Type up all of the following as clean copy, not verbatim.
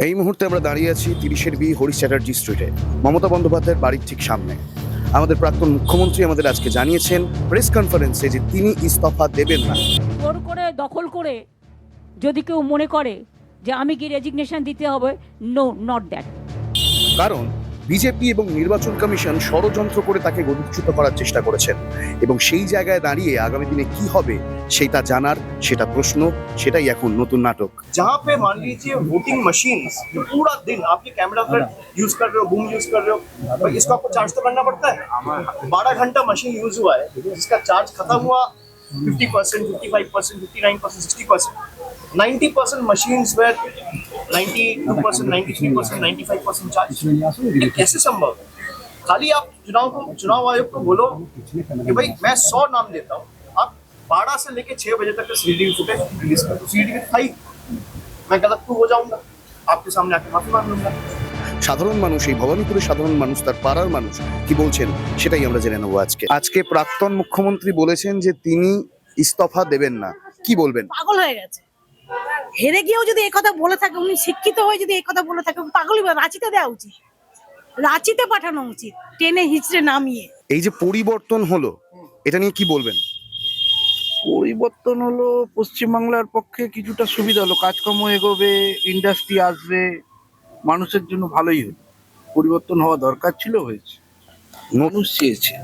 এই মুহূর্তে আমরা দাঁড়িয়ে আছি 30-এর বি হরিশ চ্যাটার্জি স্ট্রিটে, মমতা বন্দ্যোপাধ্যায়ের বাড়ির ঠিক সামনে। আমাদের প্রাক্তন মুখ্যমন্ত্রী আমাদের আজকে জানিয়েছেন প্রেস কনফারেন্সে যে তিনি ইস্তফা দেবেন না। জোর করে দখল করে যদি কেউ মনে করে যে আমি কি রেজিগনেশন দিতে হবে, নো, নট দ্যাট। কারণ বিজেপি এবং নির্বাচন কমিশন ষড়যন্ত্র করে তাকে গদিচ্যুত করার চেষ্টা করেছেন, এবং সেই জায়গায় দাঁড়িয়ে আগামী দিনে কি হবে সেটা জানার, সেটা প্রশ্ন, সেটাই এখন নতুন নাটক। जहाँ पे मान लीजिए वोटिंग मशीन पूरा दिन आपके कैमरा पर यूज कर रहे हो, बूम यूज कर रहे हो, भाई इसको आपको चार्ज तो करना पड़ता है। 12 घंटा मशीन यूज हुआ है, जिसका चार्ज खत्म हुआ 50%, 55%, 59%, 60%, 90% मशीन्स वेयर 92%, 93%, 95% चार्ज। ये कैसे संभव है? खाली आप चुनाव आयोग को बोलो कि भाई मैं 100 नाम देता हूँ, आप 12 से लेके 6 बजे तक का सीसीटीवी फुटेज रिलीज कर दो। सीसीटीवी दिखाई, मैं गलत तो हो जाऊंगा, आपके सामने आके माफी मांग लूंगा। সাধারণ মানুষ, এই ভবানীপুরের সাধারণ মানুষ, তার পাড়ার মানুষ কি বলছেন সেটাই আমরা জেনে নেবো আজকে প্রাক্তন মুখ্যমন্ত্রী বলেছেন যে তিনি ইস্তফা দেবেন না, কি বলবেন? পাগল হয়ে গেছে। হেরে গিয়েও যদি এই কথা বলে থাকে, উনি শিক্ষিত হয়ে যদি এই কথা বলে থাকে, পাগলই রাঁচিতে দেওয়া উচিত, রাঁচিতে পাঠানো উচিত, টেনে হিচড়ে নামিয়ে। এই যে পরিবর্তন হলো, এটা নিয়ে কি বলবেন? পরিবর্তন হলো, পশ্চিমবাংলার পক্ষে কিছুটা সুবিধা হলো, কাজকর্ম এগোবে, ইন্ডাস্ট্রি আসবে, মানুষের জন্য ভালোই হলো। পরিবর্তন হওয়া দরকার ছিল, হয়েছে, মানুষ চেয়েছে।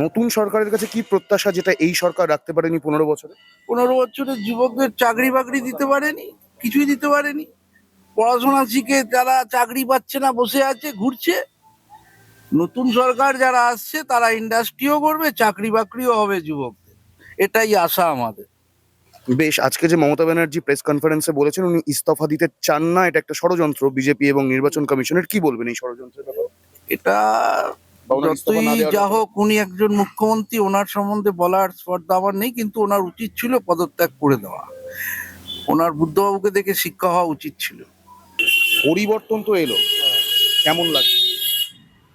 নতুন সরকারের কাছে কি প্রত্যাশা যেটা এই সরকার রাখতে পারেনি 15 বছরে? 15 বছরের যুবকদের চাকরি বাকরি দিতে পারেনি, কিছুই দিতে পারেনি। পড়াশোনা শিখে তারা চাকরি পাচ্ছে না, বসে আছে, ঘুরছে। নতুন সরকার যারা আসছে তারা ইন্ডাস্ট্রিও করবে, চাকরি বাকরিও হবে যুবকদের, এটাই আশা আমাদের। বেশ, আজকে যে মমতা ব্যানার্জি প্রেস কনফারেন্সে বলেছেন উনি ইস্তফা দিতে চান না, এটা একটা ষড়যন্ত্র বিজেপি এবং নির্বাচন কমিশনের, কি বলবেন এই ষড়যন্ত্রের ব্যাপারে? এটা বা ওনার ইস্তফা না যতই দেওয়ার যা ব্যাপারে? হোক, উনি একজন মুখ্যমন্ত্রী, ওনার সম্বন্ধে বলার স্পর্ধা আমার নেই, কিন্তু ওনার উচিত ছিল পদত্যাগ করে দেওয়া। ওনার বুদ্ধবাবুকে দেখে শিক্ষা হওয়া উচিত ছিল। পরিবর্তন তো এলো, কেমন লাগছে?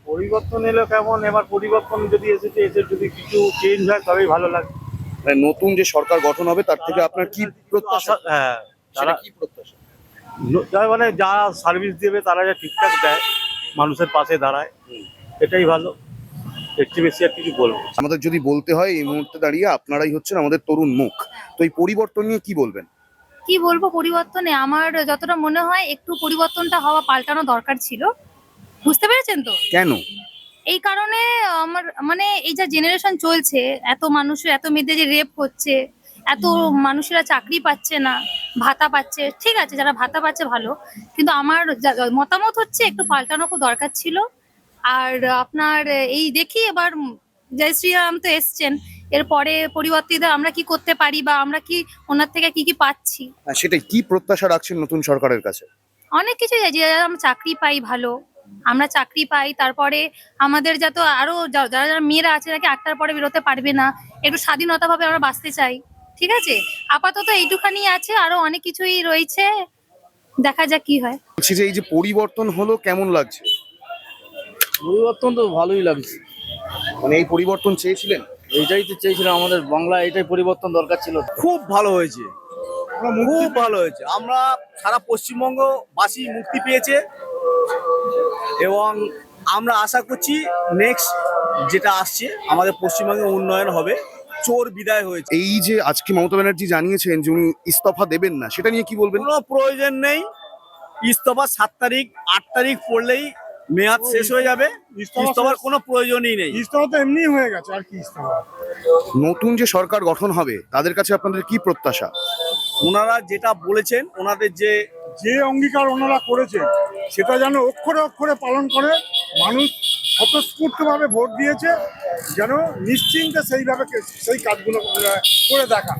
পরিবর্তন এলো কেমন, এবার পরিবর্তন যদি এসে যদি কিছু চেঞ্জ হয় তবেই ভালো লাগে। মানে নতুন যে সরকার গঠন হবে তার থেকে আপনার কি প্রত্যাশা? হ্যাঁ, সেটা তারা কি প্রত্যাশা? মানে যারা সার্ভিস দেবে তারা যা ঠিকঠাক দেয়, মানুষের পাশে দাঁড়ায়, এটাই ভালো। এর চেয়ে বেশি আর কিছু বলবো। আমাদের যদি বলতে হয়, এই মুহূর্তে দাঁড়িয়ে আপনারাই হচ্ছেন আমাদের তরুণ মুখ, তো এই পরিবর্তন নিয়ে কি বলবেন? কি বলবো, পরিবর্তনে আমার যতটা মনে হয় একটু পরিবর্তনটা হওয়া, পাল্টানো দরকার ছিল। বুঝতে পেরেছেন তো? কেন? এই কারণে আমার মানে এই যা জেনারেশন চলছে, এত মানুষের, এত মেয়েদের যে রেপ হচ্ছে, এত মানুষেরা চাকরি পাচ্ছে না, ভাতা পাচ্ছে, ঠিক আছে যারা ভাতা পাচ্ছে ভালো, কিন্তু আমার মতামত হচ্ছে একটু পাল্টানো খুব দরকার ছিল। আর আপনার এই দেখি এবার জয় শ্রীরাম তো এসছেন, এরপরে পরিবর্তিত আমরা কি করতে পারি বা আমরা কি ওনার থেকে কি কি পাচ্ছি, সেটাই, কি প্রত্যাশা রাখছেন নতুন সরকারের কাছে? অনেক কিছু যে আমরা চাকরি পাই, ভালো আমরা চাকরি পাই, তারপরে আমাদের যত আরো যারা যারা মেয়েরা আছে নাকি 8টার পরে বেরোতে পারবে না, একটু স্বাধীনতা ভাবে আমরা বাঁচতে চাই, ঠিক আছে। আপাতত এইটুখানি আছে, আরো অনেক কিছুই রয়েছে, দেখা যাক কি হয়। বলছি যে এই যে পরিবর্তন হলো, কেমন লাগছে? পরিবর্তন তো ভালোই লাগছে। মানে এই পরিবর্তন চেয়েছিলেন? এইটাই তো চেয়েছিলাম, আমাদের বাংলা এটাই পরিবর্তন দরকার ছিল। খুব ভালো হয়েছে, খুব ভালো হয়েছে। আমরা সারা পশ্চিমবঙ্গবাসী মুক্তি পেয়েছে, এবং আমরা আশা করছি নেক্সট যেটা আসছে আমাদের পশ্চিমবঙ্গে উন্নয়ন হবে। চোর বিদায় হয়েছে। এই যে আজকে মমতা ব্যানার্জি জানিয়েছেন যে উনি ইস্তফা দেবেন না, সেটা নিয়ে কি বলবেন? কোনো প্রয়োজন নেই ইস্তফা। 7 তারিখ 8 তারিখ পড়লেই মেয়াদ শেষ হয়ে যাবে, ইস্তফার কোনো প্রয়োজনই নেই। ইস্তফা তো এমনি হয়ে গেছে, আর কি ইস্তফা। নতুন যে সরকার গঠন হবে তাদের কাছে আপনাদের কি প্রত্যাশা? ওনারা যেটা বলেছেন, ওনাদের যে অঙ্গীকার ওনারা করেছেন সেটা যেন অক্ষরে অক্ষরে পালন করে। মানুষ স্বতঃস্ফূর্তভাবে ভোট দিয়েছে, যেন নিশ্চিন্তে সেই কাজগুলো করে দেখা,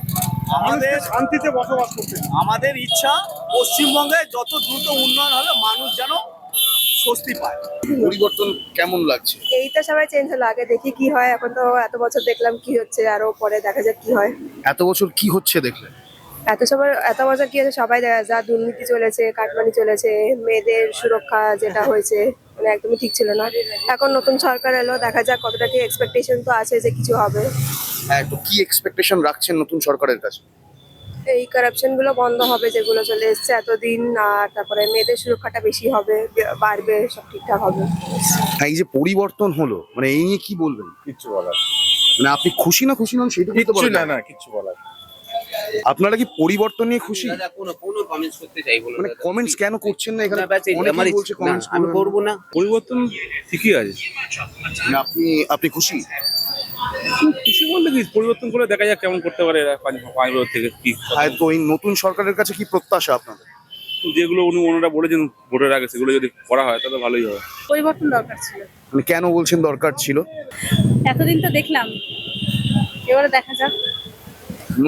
আমাদের শান্তিতে বসবাস করতে। আমাদের ইচ্ছা পশ্চিমবঙ্গে যত দ্রুত উন্নয়ন হবে, মানুষ যেন স্বস্তি পায়। পরিবর্তন কেমন লাগছে? এই তো সবাই চেঞ্জ হলো, আগে দেখি কি হয়। এখন তো এত বছর দেখলাম কি হচ্ছে, আরো পরে দেখা যাক কি হয়। এত বছর কি হচ্ছে দেখলেন? এত বছর কি হচ্ছে সবাই যা দুর্নীতি চলেছে, কাটমানি চলেছে, মেয়েদের সুরক্ষা যেটা হয়েছে মানে একদমই ঠিক ছিল না। এখন নতুন সরকার এলো, দেখা যাক কতটা কি এক্সপেকটেশন তো আছে যে কিছু হবে। হ্যাঁ, তো কি এক্সপেকটেশন রাখছেন নতুন সরকারের কাছে? এই কারাপশন গুলো বন্ধ হবে যেগুলো চলে এসছে এতদিন, আর তারপরে মেয়েদের সুরক্ষাটা বেশি হবে, বাড়বে, সব ঠিকঠাক হবে। হ্যাঁ, এই যে পরিবর্তন হলো মানে এই নিয়ে কি বলবেন? কিচ্ছু বলার মানে আপনি খুশি না খুশি নন সেটা বলতে কিচ্ছু পারবেন না, না। না কিচ্ছু বলার। আপনারা কি পরিবর্তন নিয়ে খুশি? কোনো কমেন্টস করতে চাইবো না মানে কমেন্টস কেন করছেন না? এখানে না, ব্যাস এই অনেকেই আমারই বলছে কমেন্টস আমি করবো না। পরিবর্তন ঠিকই আছে। মানে আপনি খুশি? কিছু বললে কি পরিবর্তন করে দেখা যাক কেমন করতে পারে এরা 5 বছর থেকে কি আর তো এই নতুন সরকারের কাছে কি প্রত্যাশা আপনাদের? যেগুলো ওনারা বলেছেন ভোটের আগে সেগুলো যদি করা হয় তাহলে ভালোই হবে। পরিবর্তন দরকার ছিল, মানে কেন বলছেন দরকার ছিল? এতদিন তো দেখলাম, এবারে দেখা যাক।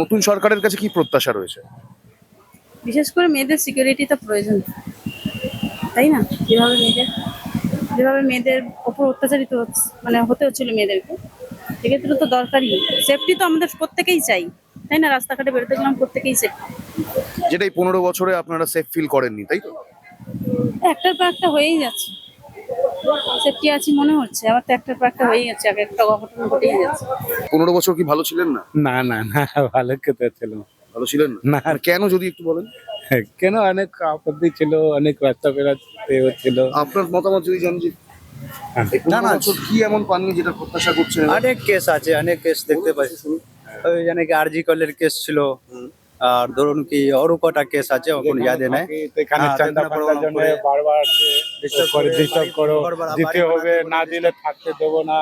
নতুন সরকারের কাছে কি প্রত্যাশা রয়েছে? বিশেষ করে মেয়েদের সিকিউরিটি তো প্রয়োজন, তাই না? যেভাবে মেয়েদের ওপর অত্যাচারিত মানে হতে হচ্ছিল মেয়েদেরকে, সেক্ষেত্রে তো দরকারই। সেফটি তো আমাদের প্রত্যেকেই চাই, তাই না? রাস্তাঘাটে বেরোতে গেলাম প্রত্যেকেই সেফটি। যেটাই 15 বছরে আপনারা সেফ ফিল করেননি, তাই তো? একটার পর একটা হয়েই যাচ্ছে, সেফটি আছি মনে হচ্ছে, আবার তো একটার পর একটা হয়েই যাচ্ছে, একটা অঘটন ঘটেই যাচ্ছে। 15 বছর কি ভালো ছিলেন না? না না না, ভালো খেতে ছিল ভালো ছিলেন না? না। আর কেন যদি একটু বলেন? কেন, অনেক আপত্তি ছিল, অনেক রাস্তা বেরোতে হচ্ছিল। আপনার মতামত যদি জানি যে এই 15 বছর কি এমন পাননি যেটা প্রত্যাশা করছেন? অনেক কেস আছে, অনেক কেস দেখতে পাচ্ছি। ওই জানে কি আরজি কলের কেস ছিল, আর ধরুন কি আরো কটা কেস আছে, এখন ইয়াদে নাই। এখানে হ্যাঁ, চান্দা দেখুন পাওয়ার জন্য বারবার ডিস্টার্ব করো, দিতে হবে, না দিলে থাকতে দেবো না,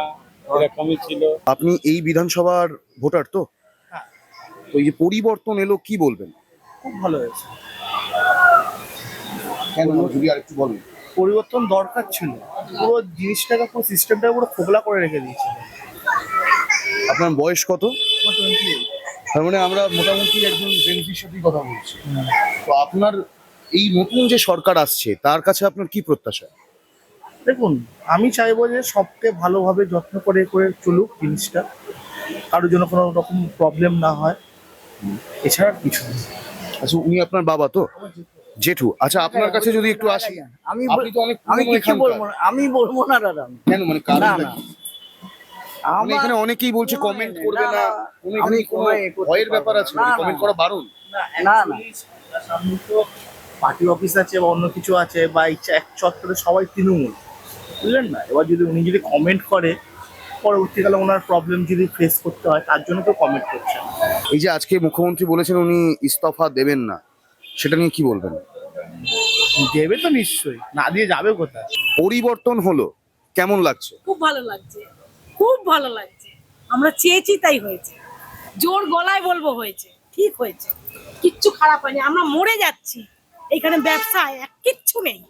এরকমই ছিল। আপনি এই বিধানসভার ভোটার তো? তো এই যে পরিবর্তন এলো কি বলবেন? খুব ভালো হয়েছে। কেন যদি আরেকটু বলেন? পরিবর্তন দরকার ছিল, পুরো জিনিসটাকে, পুরো সিস্টেমটাকে পুরো খোকলা করে রেখে দিয়েছিল। আপনার বয়স কত? তার মানে আমরা মোটামুটি একজন জেনজির সাথেই কথা বলছি। তো আপনার এই নতুন যে সরকার আসছে তার কাছে আপনার কি প্রত্যাশা? দেখুন, আমি চাইবো যে সবকে ভালোভাবে যত্ন করে করে চলুক জিনিসটা, কারোর জন্য কোনো রকম প্রবলেম না হয়, এছাড়া কিছু না। আচ্ছা, উনি আপনার বাবা তো? জেঠু। আচ্ছা, আপনার কাছে যদি একটু আসি, আমি আপনি তো অনেক আমি পুরনো কিছু এখানকার। বলবো না, আমি বলবো না দাদা। কেন, মানে কারণ না, কি? না। মানে এখানে অনেকেই বলছে কমেন্ট করবে না, আমি এখানে কোনো করতে ভয়ের পারবো ব্যাপার না। আছে? না, না। কমেন্ট করা বারণ? না না, সামনে তো পার্টি অফিস আছে বা অন্য কিছু আছে, বা ইচ্ছা এক চত্বরে সবাই তৃণমূল, বুঝলেন না? এবার যদি উনি যদি কমেন্ট করে, পরবর্তীকালে ওনার প্রবলেম যদি ফেস করতে হয়, তার জন্য তো কমেন্ট করছেন। এই যে আজকে মুখ্যমন্ত্রী বলেছেন উনি ইস্তফা দেবেন না, সেটা নিয়ে কি বলবেন? দেবে তো নিশ্চয়ই, না দিয়ে যাবে কোথায়? পরিবর্তন হলো, কেমন লাগছে? খুব ভালো লাগছে, খুব ভালো লাগছে। আমরা চেয়েছি তাই হয়েছে, জোর গলায় বলবো হয়েছে, ঠিক হয়েছে, কিচ্ছু খারাপ হয়নি। আমরা মরে যাচ্ছি এখানে, ব্যবসায় কিচ্ছু নেই।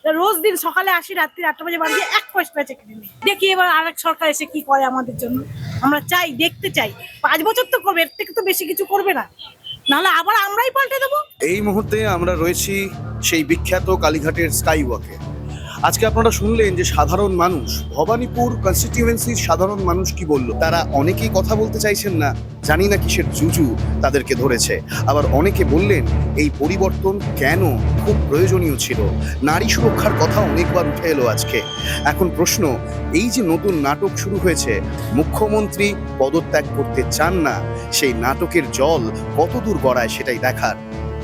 রোজ দিন সকালে আসি, রাত্রি 8টা বাজে বাড়ি গিয়ে 1 পয়সা চাকরি নেই। দেখি এবার আরেক সরকার এসে কি করে আমাদের জন্য। আমরা চাই, দেখতে চাই, 5 বছর তো করবে, এর থেকে তো বেশি কিছু করবে না, নাহলে আবার আমরাই পাল্টে দেবো। এই মুহূর্তে আমরা রয়েছি সেই বিখ্যাত কালীঘাটের স্কাই ওয়াকে। আজকে আপনারা শুনলেন যে সাধারণ মানুষ, ভবানীপুর কনস্টিটিউয়েন্সির সাধারণ মানুষ কি বলল। তারা অনেকেই কথা বলতে চাইছেন না, জানি না কিসের জুজু তাদেরকে ধরেছে। আবার অনেকে বললেন এই পরিবর্তন কেন খুব প্রয়োজনীয় ছিল। নারী সুরক্ষার কথা অনেকবার উঠে এলো আজকে। এখন প্রশ্ন, এই যে নতুন নাটক শুরু হয়েছে, মুখ্যমন্ত্রী পদত্যাগ করতে চান না, সেই নাটকের জল কতদূর গড়ায় সেটাই দেখার।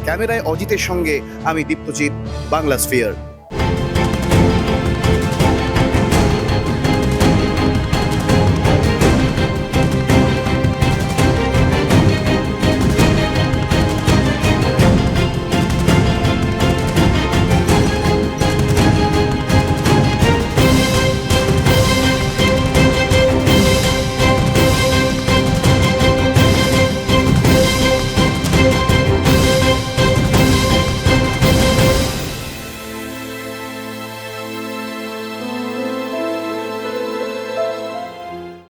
ক্যামেরায় অজিতের সঙ্গে আমি দীপ্তজিৎ, বাংলা স্ফিয়ার।